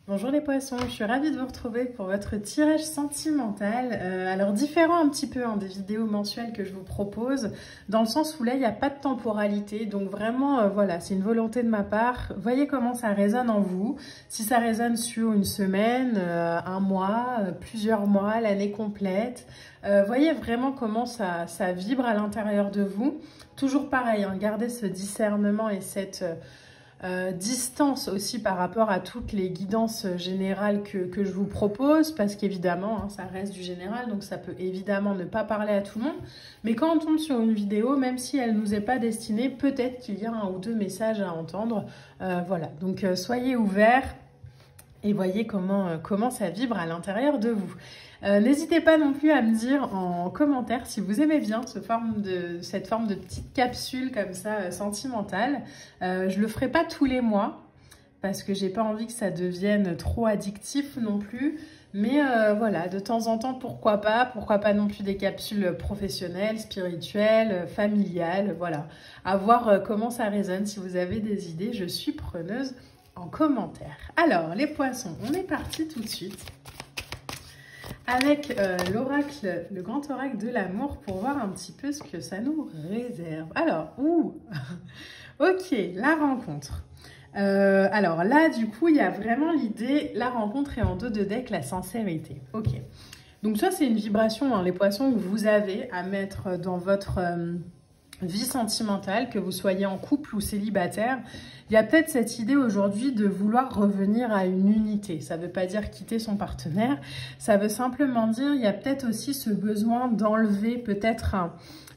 Bonjour les poissons, je suis ravie de vous retrouver pour votre tirage sentimental. Alors différent un petit peu des vidéos mensuelles que je vous propose, dans le sens où là il n'y a pas de temporalité, donc vraiment voilà, c'est une volonté de ma part. Voyez comment ça résonne en vous, si ça résonne sur une semaine, un mois, plusieurs mois, l'année complète. Voyez vraiment comment ça vibre à l'intérieur de vous. Toujours pareil, gardez ce discernement et cette... distance aussi par rapport à toutes les guidances générales que je vous propose, parce qu'évidemment, ça reste du général, donc ça peut évidemment ne pas parler à tout le monde. Mais quand on tombe sur une vidéo, même si elle ne nous est pas destinée, peut-être qu'il y a un ou deux messages à entendre. Voilà, donc soyez ouverts et voyez comment ça vibre à l'intérieur de vous. N'hésitez pas non plus à me dire en commentaire si vous aimez bien cette forme de petite capsule comme ça sentimentale. Je le ferai pas tous les mois parce que j'ai pas envie que ça devienne trop addictif non plus. Mais voilà, de temps en temps, pourquoi pas non plus des capsules professionnelles, spirituelles, familiales, voilà. À voir comment ça résonne. Si vous avez des idées, je suis preneuse en commentaire. Alors, les poissons, on est parti tout de suite avec l'oracle, le grand oracle de l'amour pour voir un petit peu ce que ça nous réserve. Alors, ok, la rencontre. Alors là, du coup, il y a vraiment l'idée, la rencontre est en dos de deck, la sincérité. Ok, donc ça, c'est une vibration, les poissons, que vous avez à mettre dans votre... vie sentimentale, que vous soyez en couple ou célibataire. Il y a peut-être cette idée aujourd'hui de vouloir revenir à une unité. Ça ne veut pas dire quitter son partenaire, ça veut simplement dire, il y a peut-être aussi ce besoin d'enlever peut-être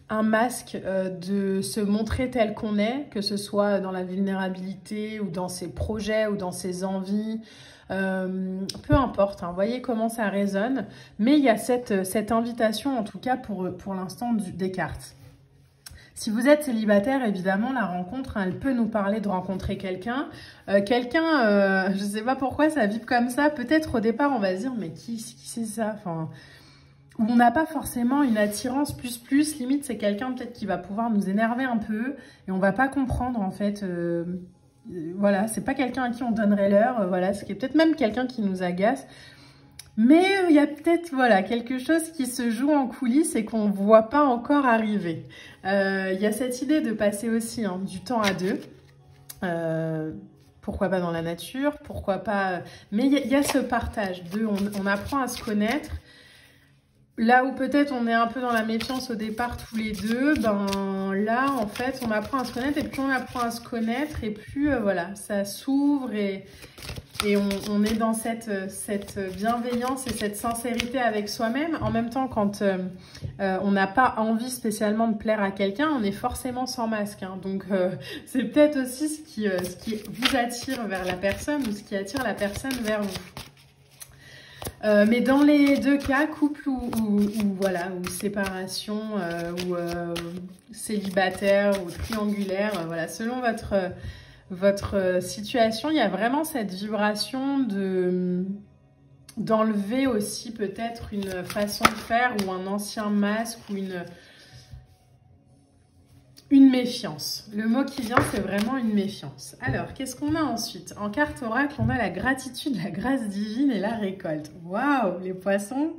un masque, de se montrer tel qu'on est, que ce soit dans la vulnérabilité ou dans ses projets ou dans ses envies, peu importe, voyez comment ça résonne, mais il y a cette invitation en tout cas pour l'instant des cartes. Si vous êtes célibataire, évidemment, la rencontre, elle peut nous parler de rencontrer quelqu'un. Je ne sais pas pourquoi ça vibre comme ça. Peut-être au départ, on va se dire, mais qui c'est ça? Enfin, on n'a pas forcément une attirance plus. Limite, c'est quelqu'un peut-être qui va pouvoir nous énerver un peu et on va pas comprendre, en fait. Voilà, c'est pas quelqu'un à qui on donnerait l'heure. Voilà, c'est peut-être même quelqu'un qui nous agace. Mais il y a peut-être quelque chose qui se joue en coulisses et qu'on ne voit pas encore arriver. Il y a cette idée de passer aussi du temps à deux. Pourquoi pas dans la nature, pourquoi pas... Mais il y a ce partage on apprend à se connaître. Là où peut-être on est un peu dans la méfiance au départ tous les deux, là en fait on apprend à se connaître et plus on apprend à se connaître et plus ça s'ouvre et on est dans cette bienveillance et cette sincérité avec soi-même. En même temps, quand on n'a pas envie spécialement de plaire à quelqu'un, on est forcément sans masque. Donc, c'est peut-être aussi ce qui vous attire vers la personne ou ce qui attire la personne vers vous. Mais dans les deux cas, couple ou séparation, ou célibataire ou triangulaire, selon votre situation, il y a vraiment cette vibration d'enlever aussi peut-être une façon de faire ou un ancien masque ou une méfiance. Le mot qui vient, c'est vraiment une méfiance. Alors, qu'est-ce qu'on a ensuite? En carte oracle, on a la gratitude, la grâce divine et la récolte. Waouh, les poissons.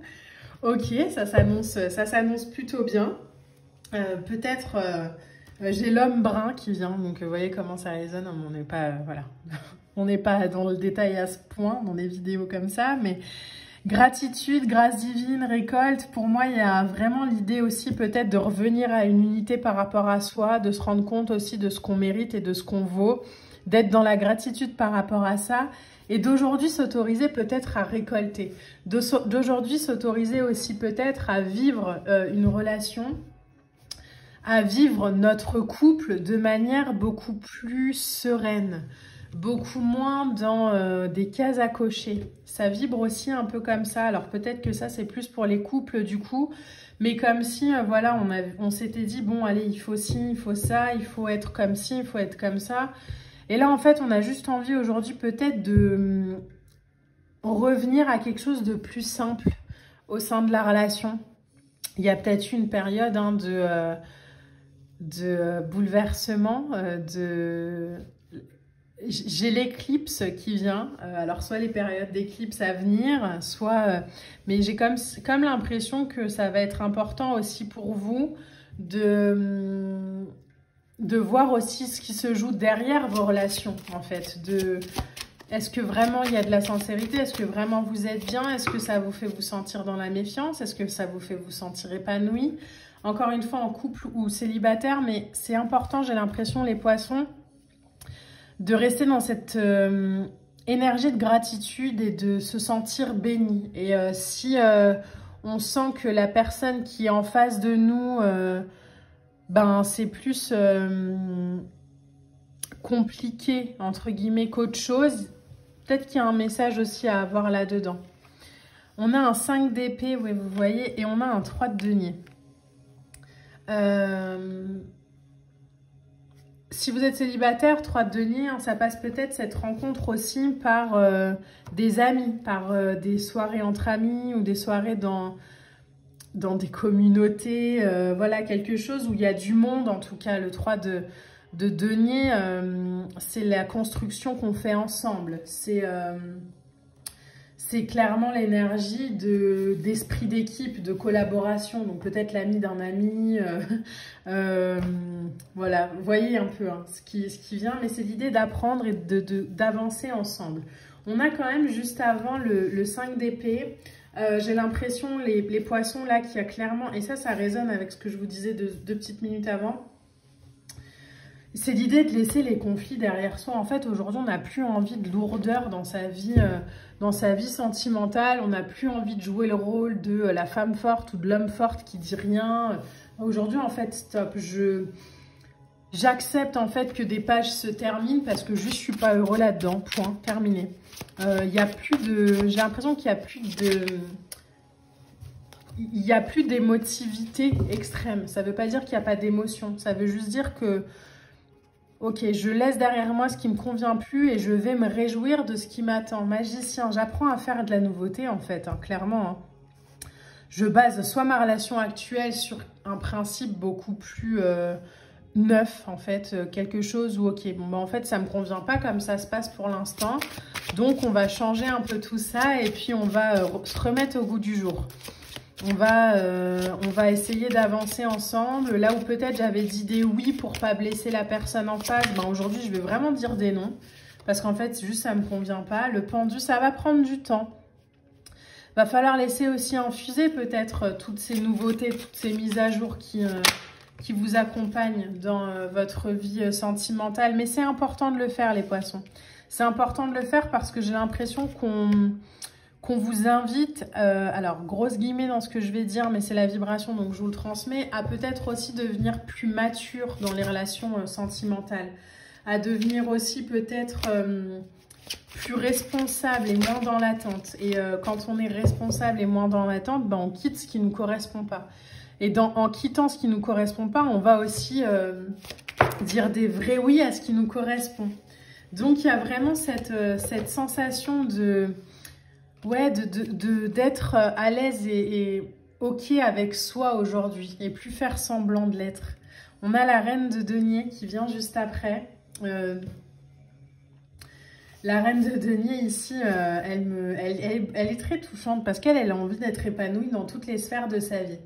Ok, ça s'annonce plutôt bien. Peut-être... j'ai l'homme brun qui vient, donc vous voyez comment ça résonne. On n'est pas, on n'est pas dans le détail à ce point, dans des vidéos comme ça, mais gratitude, grâce divine, récolte, pour moi, il y a vraiment l'idée aussi peut-être de revenir à une unité par rapport à soi, de se rendre compte aussi de ce qu'on mérite et de ce qu'on vaut, d'être dans la gratitude par rapport à ça, et d'aujourd'hui s'autoriser peut-être à récolter, d'aujourd'hui s'autoriser aussi peut-être à vivre une relation, à vivre notre couple de manière beaucoup plus sereine, beaucoup moins dans des cases à cocher. Ça vibre aussi un peu comme ça. Alors peut-être que ça c'est plus pour les couples du coup, mais comme si on s'était dit bon allez, il faut ci, il faut ça, il faut être comme ci, il faut être comme ça. Et là en fait on a juste envie aujourd'hui peut-être de revenir à quelque chose de plus simple au sein de la relation. Il y a peut-être eu une période de bouleversement, j'ai l'éclipse qui vient, alors soit les périodes d'éclipse à venir, soit... mais j'ai comme l'impression que ça va être important aussi pour vous de voir aussi ce qui se joue derrière vos relations, en fait. Est-ce que vraiment il y a de la sincérité? Est-ce que vraiment vous êtes bien? Est-ce que ça vous fait vous sentir dans la méfiance? Est-ce que ça vous fait vous sentir épanoui? Encore une fois, en couple ou célibataire, mais c'est important, j'ai l'impression, les poissons, de rester dans cette énergie de gratitude et de se sentir béni. Et si on sent que la personne qui est en face de nous, ben c'est plus compliqué, entre guillemets, qu'autre chose, peut-être qu'il y a un message aussi à avoir là-dedans. On a un 5 d'épée, oui, vous voyez, et on a un 3 de denier. Si vous êtes célibataire, 3 de denier, hein, ça passe peut-être cette rencontre aussi par des amis, par des soirées entre amis ou des soirées dans des communautés. Voilà, quelque chose où il y a du monde, en tout cas. Le 3 de denier, c'est la construction qu'on fait ensemble. C'est clairement l'énergie d'esprit d'équipe, de collaboration. Donc peut-être l'ami d'un ami. Voilà, vous voyez un peu hein, ce qui vient. Mais c'est l'idée d'apprendre et d'avancer ensemble. On a quand même juste avant le 5 d'épée. J'ai l'impression, les poissons là, qu'il y a clairement... Et ça résonne avec ce que je vous disais 2 petites minutes avant. C'est l'idée de laisser les conflits derrière soi. En fait, aujourd'hui, on n'a plus envie de lourdeur dans sa vie sentimentale. On n'a plus envie de jouer le rôle de la femme forte ou de l'homme forte qui dit rien. Aujourd'hui, en fait, stop. J'accepte en fait que des pages se terminent parce que juste je suis pas heureux là-dedans. Point. Terminé. J'ai l'impression qu'il n'y a plus d'émotivité extrême. Ça veut pas dire qu'il n'y a pas d'émotion. Ça veut juste dire que ok, je laisse derrière moi ce qui me convient plus et je vais me réjouir de ce qui m'attend. Magicien, j'apprends à faire de la nouveauté en fait, hein, clairement. Hein. Je base soit ma relation actuelle sur un principe beaucoup plus neuf en fait, quelque chose où ok, bon bah en fait ça me convient pas comme ça se passe pour l'instant. Donc on va changer un peu tout ça et puis on va se remettre au goût du jour. On va essayer d'avancer ensemble. Là où peut-être j'avais dit des oui pour pas blesser la personne en face, ben aujourd'hui je vais vraiment dire des non. Parce qu'en fait, juste ça me convient pas. Le pendu, ça va prendre du temps. Va falloir laisser aussi infuser peut-être toutes ces nouveautés, toutes ces mises à jour qui vous accompagnent dans votre vie sentimentale. Mais c'est important de le faire les poissons. C'est important de le faire parce que j'ai l'impression qu'on vous invite, alors grosse guillemets dans ce que je vais dire, mais c'est la vibration, donc je vous le transmets, à peut-être aussi devenir plus mature dans les relations sentimentales, à devenir aussi peut-être plus responsable et moins dans l'attente. Et quand on est responsable et moins dans l'attente, ben, on quitte ce qui ne nous correspond pas. Et en quittant ce qui ne nous correspond pas, on va aussi dire des vrais oui à ce qui nous correspond. Donc il y a vraiment cette sensation de... Ouais, d'être à l'aise et ok avec soi aujourd'hui et plus faire semblant de l'être. On a la reine de denier qui vient juste après. La reine de denier ici, elle est très touchante parce qu'elle a envie d'être épanouie dans toutes les sphères de sa vie.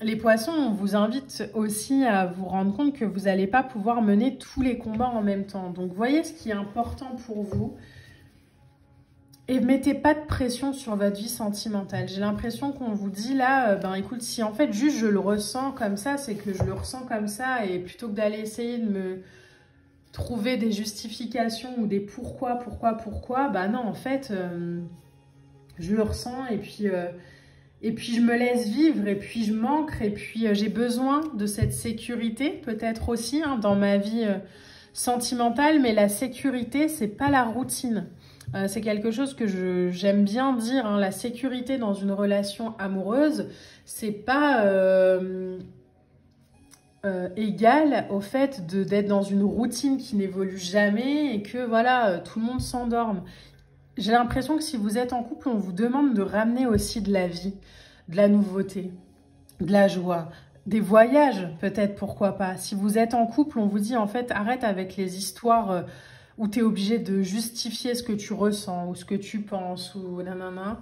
Les poissons, on vous invite aussi à vous rendre compte que vous n'allez pas pouvoir mener tous les combats en même temps. Donc voyez ce qui est important pour vous. Et mettez pas de pression sur votre vie sentimentale. J'ai l'impression qu'on vous dit là, ben écoute, si en fait juste je le ressens comme ça, c'est que je le ressens comme ça. Et plutôt que d'aller essayer de me trouver des justifications ou des pourquoi, bah non, en fait, je le ressens et puis je me laisse vivre et puis je m'ancre et puis j'ai besoin de cette sécurité peut-être aussi hein, dans ma vie sentimentale. Mais la sécurité, c'est pas la routine. C'est quelque chose que j'aime bien dire, hein, la sécurité dans une relation amoureuse, c'est pas égal au fait d'être dans une routine qui n'évolue jamais et que voilà, tout le monde s'endorme. J'ai l'impression que si vous êtes en couple, on vous demande de ramener aussi de la vie, de la nouveauté, de la joie, des voyages, peut-être, pourquoi pas. Si vous êtes en couple, on vous dit, en fait, arrête avec les histoires où tu es obligé de justifier ce que tu ressens ou ce que tu penses ou nanana.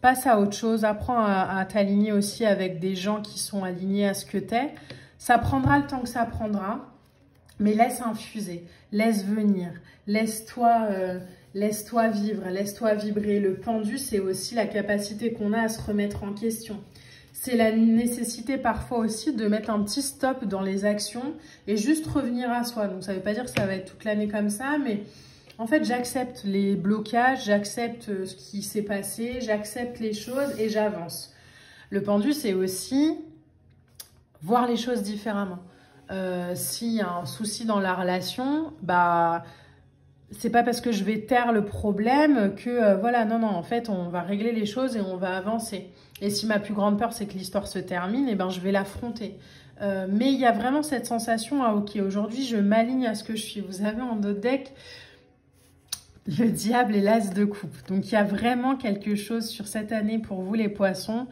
Passe à autre chose, apprends à t'aligner aussi avec des gens qui sont alignés à ce que tu es. Ça prendra le temps que ça prendra, mais laisse infuser, laisse venir, laisse-toi vivre, laisse-toi vibrer. Le pendu, c'est aussi la capacité qu'on a à se remettre en question. C'est la nécessité parfois aussi de mettre un petit stop dans les actions et juste revenir à soi. Donc ça ne veut pas dire que ça va être toute l'année comme ça, mais en fait j'accepte les blocages, j'accepte ce qui s'est passé, j'accepte les choses et j'avance. Le pendu, c'est aussi voir les choses différemment. S'il y a un souci dans la relation, bah c'est pas parce que je vais taire le problème que voilà, non, en fait, on va régler les choses et on va avancer. Et si ma plus grande peur, c'est que l'histoire se termine, et ben je vais l'affronter. Mais il y a vraiment cette sensation, ah ok, aujourd'hui, je m'aligne à ce que je suis. Vous avez en notre deck le diable et l'as de coupe. Donc, il y a vraiment quelque chose sur cette année pour vous, les poissons,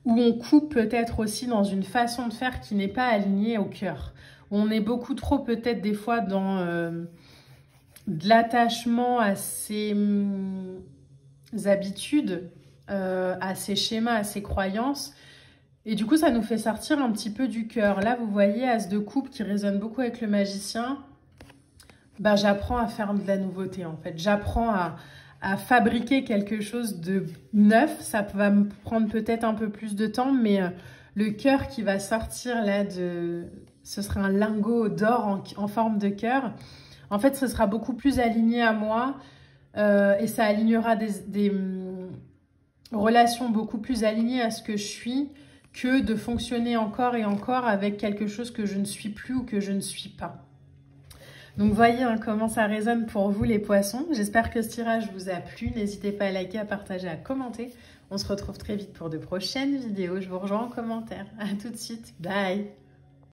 où on coupe peut-être aussi dans une façon de faire qui n'est pas alignée au cœur. On est beaucoup trop peut-être des fois dans de l'attachement à ses habitudes, à ses schémas, à ses croyances. Et du coup, ça nous fait sortir un petit peu du cœur. Là, vous voyez, as de coupe qui résonne beaucoup avec le magicien. Ben, j'apprends à faire de la nouveauté, en fait. J'apprends à fabriquer quelque chose de neuf. Ça va me prendre peut-être un peu plus de temps, mais le cœur qui va sortir là, ce sera un lingot d'or en forme de cœur. En fait, ce sera beaucoup plus aligné à moi et ça alignera des relations beaucoup plus alignées à ce que je suis que de fonctionner encore et encore avec quelque chose que je ne suis plus ou que je ne suis pas. Donc, voyez comment ça résonne pour vous, les poissons. J'espère que ce tirage vous a plu. N'hésitez pas à liker, à partager, à commenter. On se retrouve très vite pour de prochaines vidéos. Je vous rejoins en commentaire. À tout de suite. Bye!